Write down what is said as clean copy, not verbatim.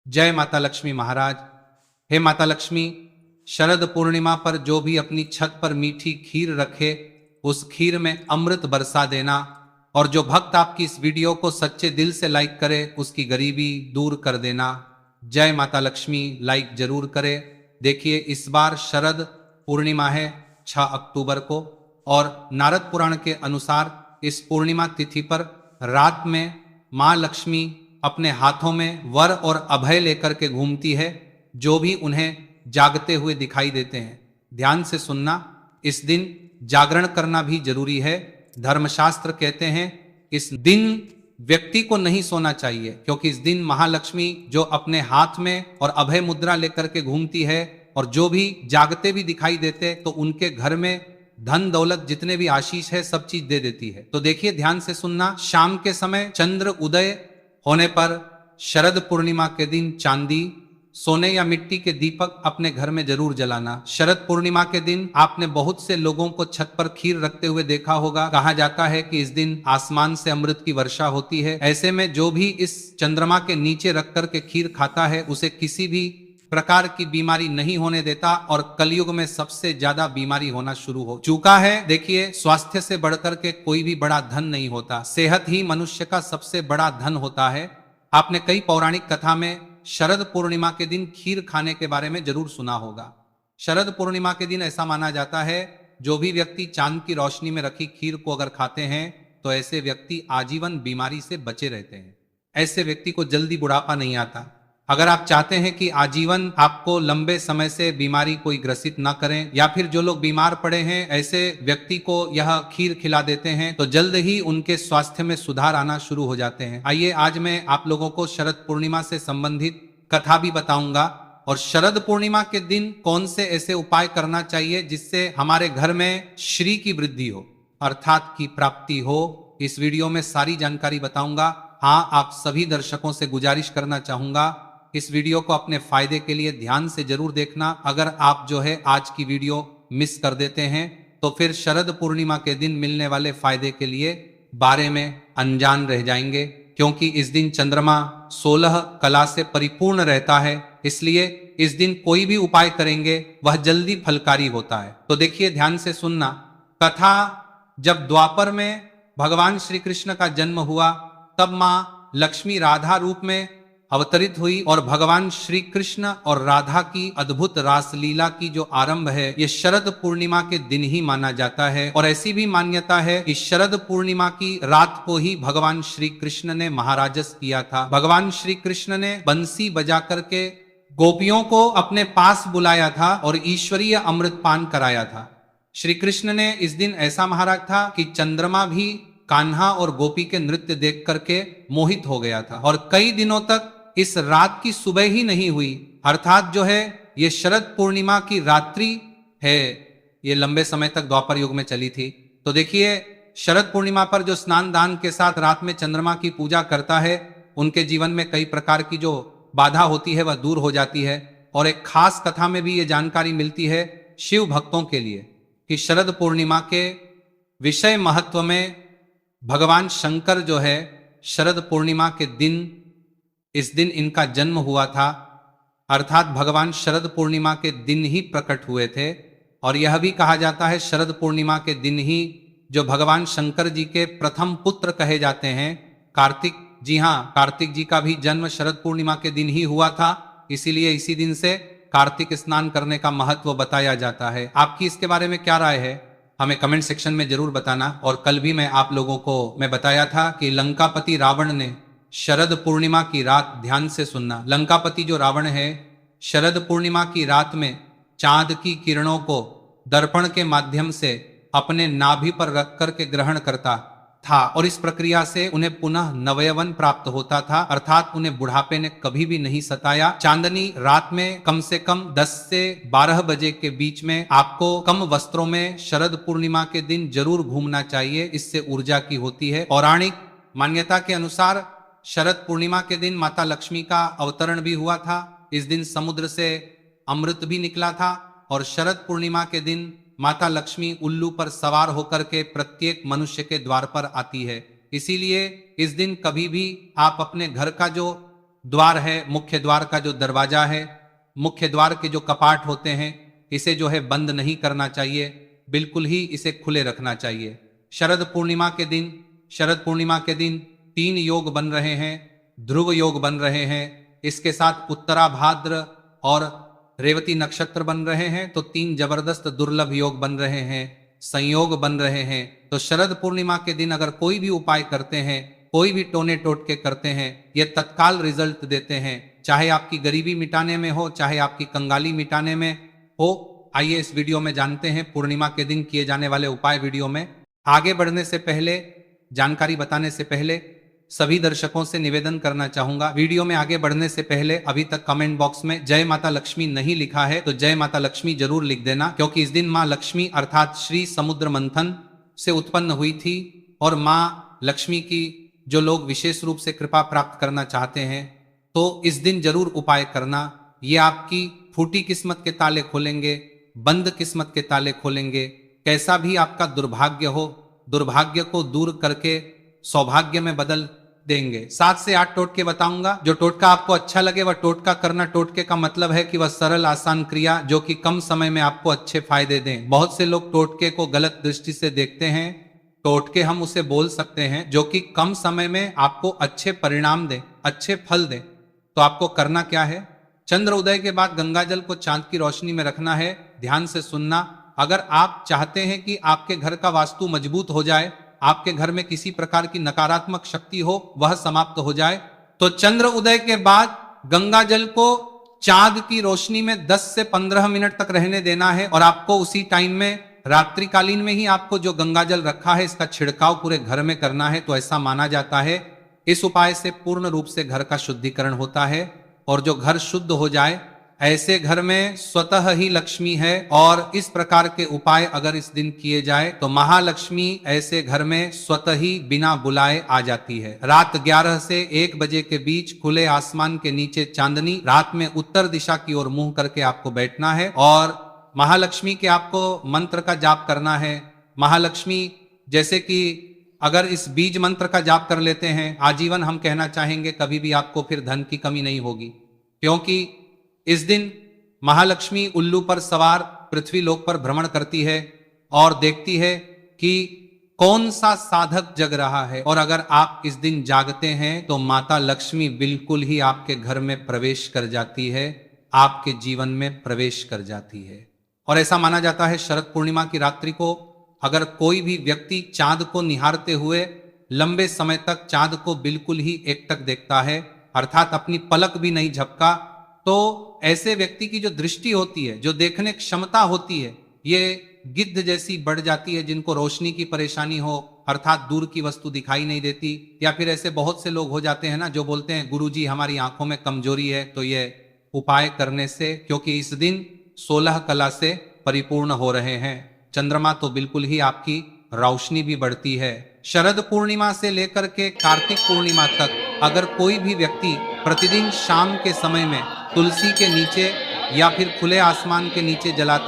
जय माता लक्ष्मी महाराज। हे माता लक्ष्मी, शरद पूर्णिमा पर जो भी अपनी छत पर मीठी खीर रखे उस खीर में अमृत बरसा देना, और जो भक्त आपकी इस वीडियो को सच्चे दिल से लाइक करे उसकी गरीबी दूर कर देना। जय माता लक्ष्मी। लाइक जरूर करे। देखिए, इस बार शरद पूर्णिमा है 6 अक्टूबर को, और नारद पुराण के अनुसार इस पूर्णिमा तिथि पर रात में मां लक्ष्मी अपने हाथों में वर और अभय लेकर के घूमती है, जो भी उन्हें जागते हुए दिखाई देते हैं। ध्यान से सुनना, इस दिन जागरण करना भी जरूरी है। धर्मशास्त्र कहते हैं इस दिन व्यक्ति को नहीं सोना चाहिए, क्योंकि इस दिन महालक्ष्मी जो अपने हाथ में और अभय मुद्रा लेकर के घूमती है, और जो भी जागते भी दिखाई देते तो उनके घर में धन दौलत जितने भी आशीष है सब चीज दे देती है। तो देखिए, ध्यान से सुनना। शाम के समय चंद्र उदय होने पर शरद पूर्णिमा के दिन चांदी, सोने या मिट्टी के दीपक अपने घर में जरूर जलाना। शरद पूर्णिमा के दिन आपने बहुत से लोगों को छत पर खीर रखते हुए देखा होगा। कहा जाता है कि इस दिन आसमान से अमृत की वर्षा होती है। ऐसे में जो भी इस चंद्रमा के नीचे रख कर के खीर खाता है उसे किसी भी प्रकार की बीमारी नहीं होने देता, और कलयुग में सबसे ज्यादा बीमारी होना शुरू हो चुका है। देखिए, स्वास्थ्य से बढ़कर के कोई भी बड़ा धन नहीं होता, सेहत ही मनुष्य का सबसे बड़ा धन होता है। आपने कई पौराणिक कथा में शरद पूर्णिमा के दिन खीर खाने के बारे में जरूर सुना होगा। शरद पूर्णिमा के दिन ऐसा माना जाता है जो भी व्यक्ति चांद की रोशनी में रखी खीर को अगर खाते हैं तो ऐसे व्यक्ति आजीवन बीमारी से बचे रहते हैं। ऐसे व्यक्ति को जल्दी बुढ़ापा नहीं आता। अगर आप चाहते हैं कि आजीवन आपको लंबे समय से बीमारी कोई ग्रसित ना करें, या फिर जो लोग बीमार पड़े हैं ऐसे व्यक्ति को यह खीर खिला देते हैं तो जल्द ही उनके स्वास्थ्य में सुधार आना शुरू हो जाते हैं। आइए, आज मैं आप लोगों को शरद पूर्णिमा से संबंधित कथा भी बताऊंगा, और शरद पूर्णिमा के दिन कौन से ऐसे उपाय करना चाहिए जिससे हमारे घर में श्री की वृद्धि हो, अर्थात की प्राप्ति हो। इस वीडियो में सारी जानकारी बताऊंगा। हाँ, आप सभी दर्शकों से गुजारिश करना चाहूंगा, इस वीडियो को अपने फायदे के लिए ध्यान से जरूर देखना। अगर आप जो है आज की वीडियो मिस कर देते हैं तो फिर शरद पूर्णिमा के दिन मिलने वाले फायदे के लिए बारे में अनजान रह जाएंगे, क्योंकि इस दिन चंद्रमा 16 कला से परिपूर्ण रहता है। इसलिए इस दिन कोई भी उपाय करेंगे वह जल्दी फलकारी होता है। तो देखिए, ध्यान से सुनना। कथा, जब द्वापर में भगवान श्री कृष्ण का जन्म हुआ तब मां लक्ष्मी राधा रूप में अवतरित हुई, और भगवान श्री कृष्ण और राधा की अद्भुत रासलीला की जो आरंभ है ये शरद पूर्णिमा के दिन ही माना जाता है। और ऐसी भी मान्यता है कि शरद पूर्णिमा की रात को ही भगवान श्री कृष्ण ने महाराजस किया था। भगवान श्री कृष्ण ने बंसी बजा करके गोपियों को अपने पास बुलाया था और ईश्वरीय अमृत पान कराया था। श्री कृष्ण ने इस दिन ऐसा महाराज था कि चंद्रमा भी कान्हा और गोपी के नृत्य देख करके मोहित हो गया था, और कई दिनों तक इस रात की सुबह ही नहीं हुई। अर्थात जो है ये शरद पूर्णिमा की रात्रि है, ये लंबे समय तक द्वापर युग में चली थी। तो देखिए, शरद पूर्णिमा पर जो स्नान दान के साथ रात में चंद्रमा की पूजा करता है उनके जीवन में कई प्रकार की जो बाधा होती है वह दूर हो जाती है। और एक खास कथा में भी ये जानकारी मिलती है शिव भक्तों के लिए कि शरद पूर्णिमा के विषय महत्व में भगवान शंकर जो है शरद पूर्णिमा के दिन, इस दिन इनका जन्म हुआ था, अर्थात भगवान शरद पूर्णिमा के दिन ही प्रकट हुए थे। और यह भी कहा जाता है शरद पूर्णिमा के दिन ही जो भगवान शंकर जी के प्रथम पुत्र कहे जाते हैं कार्तिक, जी हाँ, कार्तिक जी का भी जन्म शरद पूर्णिमा के दिन ही हुआ था। इसीलिए इसी दिन से कार्तिक स्नान करने का महत्व बताया जाता है। आपकी इसके बारे में क्या राय है हमें कमेंट सेक्शन में जरूर बताना। और कल भी मैं आप लोगों को मैं बताया था कि लंकापति रावण ने शरद पूर्णिमा की रात, ध्यान से सुनना, लंकापति जो रावण है शरद पूर्णिमा की रात में चांद की किरणों को दर्पण के माध्यम से अपने नाभि पर रख करके ग्रहण करता था, और इस प्रक्रिया से उन्हें पुनः नवयवन प्राप्त होता था, अर्थात उन्हें बुढ़ापे ने कभी भी नहीं सताया। चांदनी रात में कम से कम 10 से 12 बजे के बीच में आपको कम वस्त्रों में शरद पूर्णिमा के दिन जरूर घूमना चाहिए, इससे ऊर्जा की होती है। पौराणिक मान्यता के अनुसार शरद पूर्णिमा के दिन माता लक्ष्मी का अवतरण भी हुआ था। इस दिन समुद्र से अमृत भी निकला था, और शरद पूर्णिमा के दिन माता लक्ष्मी उल्लू पर सवार होकर के प्रत्येक मनुष्य के द्वार पर आती है। इसीलिए इस दिन कभी भी आप अपने घर का जो द्वार है, मुख्य द्वार का जो दरवाजा है, मुख्य द्वार के जो कपाट होते हैं, इसे जो है बंद नहीं करना चाहिए, बिल्कुल ही इसे खुले रखना चाहिए। शरद पूर्णिमा के दिन 3 योग बन रहे हैं, ध्रुव योग बन रहे हैं, इसके साथ उत्तरा भाद्र और रेवती नक्षत्र बन रहे हैं, तो 3 जबरदस्त दुर्लभ योग बन रहे हैं, संयोग बन रहे हैं। तो शरद पूर्णिमा के दिन अगर कोई भी उपाय करते हैं, कोई भी टोने टोटके करते हैं, ये तत्काल रिजल्ट देते हैं, चाहे आपकी गरीबी मिटाने में हो, चाहे आपकी कंगाली मिटाने में हो। आइए इस वीडियो में जानते हैं पूर्णिमा के दिन किए जाने वाले उपाय। वीडियो में आगे बढ़ने से पहले, जानकारी बताने से पहले सभी दर्शकों से निवेदन करना चाहूंगा, वीडियो में आगे बढ़ने से पहले अभी तक कमेंट बॉक्स में जय माता लक्ष्मी नहीं लिखा है तो जय माता लक्ष्मी जरूर लिख देना, क्योंकि इस दिन माँ लक्ष्मी अर्थात श्री समुद्र मंथन से उत्पन्न हुई थी और माँ लक्ष्मी की जो लोग विशेष रूप से कृपा प्राप्त करना चाहते हैं तो इस दिन जरूर उपाय करना। ये आपकी फूटी किस्मत के ताले खोलेंगे, बंद किस्मत के ताले खोलेंगे। कैसा भी आपका दुर्भाग्य हो, दुर्भाग्य को दूर करके सौभाग्य में बदल देंगे। 7 से 8 टोटके बताऊंगा, जो टोटका आपको अच्छा लगे वह टोटका करना। टोटके का मतलब है कि वह सरल आसान क्रिया जो कि कम समय में आपको अच्छे फायदे दें। बहुत से लोग टोटके को गलत दृष्टि से देखते हैं। टोटके हम उसे बोल सकते हैं जो कि कम समय में आपको अच्छे परिणाम दे, अच्छे फल दे। तो आपको करना क्या है, चंद्र उदय के बाद गंगाजल को चांद की रोशनी में रखना है। ध्यान से सुनना, अगर आप चाहते हैं कि आपके घर का वास्तु मजबूत हो जाए, आपके घर में किसी प्रकार की नकारात्मक शक्ति हो वह समाप्त हो जाए, तो चंद्र उदय के बाद गंगाजल को चांद की रोशनी में 10 से 15 मिनट तक रहने देना है और आपको उसी टाइम में रात्रिकालीन में ही आपको जो गंगाजल रखा है इसका छिड़काव पूरे घर में करना है। तो ऐसा माना जाता है इस उपाय से पूर्ण रूप से घर का शुद्धिकरण होता है और जो घर शुद्ध हो जाए ऐसे घर में स्वतः ही लक्ष्मी है। और इस प्रकार के उपाय अगर इस दिन किए जाए तो महालक्ष्मी ऐसे घर में स्वतः ही बिना बुलाए आ जाती है। रात 11 से 1 बजे के बीच खुले आसमान के नीचे चांदनी रात में उत्तर दिशा की ओर मुंह करके आपको बैठना है और महालक्ष्मी के आपको मंत्र का जाप करना है। महालक्ष्मी जैसे कि अगर इस बीज मंत्र का जाप कर लेते हैं आजीवन, हम कहना चाहेंगे कभी भी आपको फिर धन की कमी नहीं होगी, क्योंकि इस दिन महालक्ष्मी उल्लू पर सवार पृथ्वी लोक पर भ्रमण करती है और देखती है कि कौन सा साधक जग रहा है। और अगर आप इस दिन जागते हैं तो माता लक्ष्मी बिल्कुल ही आपके घर में प्रवेश कर जाती है, आपके जीवन में प्रवेश कर जाती है। और ऐसा माना जाता है शरद पूर्णिमा की रात्रि को अगर कोई भी व्यक्ति चांद को निहारते हुए लंबे समय तक चांद को बिल्कुल ही एकटक देखता है, अर्थात अपनी पलक भी नहीं झपका, तो ऐसे व्यक्ति की जो दृष्टि होती है, जो देखने क्षमता होती है, ये गिद्ध जैसी बढ़ जाती है। जिनको रोशनी की परेशानी हो, अर्थात दूर की वस्तु दिखाई नहीं देती, या फिर ऐसे बहुत से लोग हो जाते हैं ना जो बोलते हैं गुरुजी हमारी आंखों में कमजोरी है, तो ये उपाय करने से, क्योंकि इस दिन 16 कला से परिपूर्ण हो रहे हैं। चंद्रमा तो बिल्कुल ही आपकी रोशनी भी बढ़ती है। शरद पूर्णिमा से लेकर के कार्तिक पूर्णिमा तक अगर कोई भी व्यक्ति प्रतिदिन शाम के समय में तुलसी के नीचे या फिर खुले आसमान के नीचे जलाता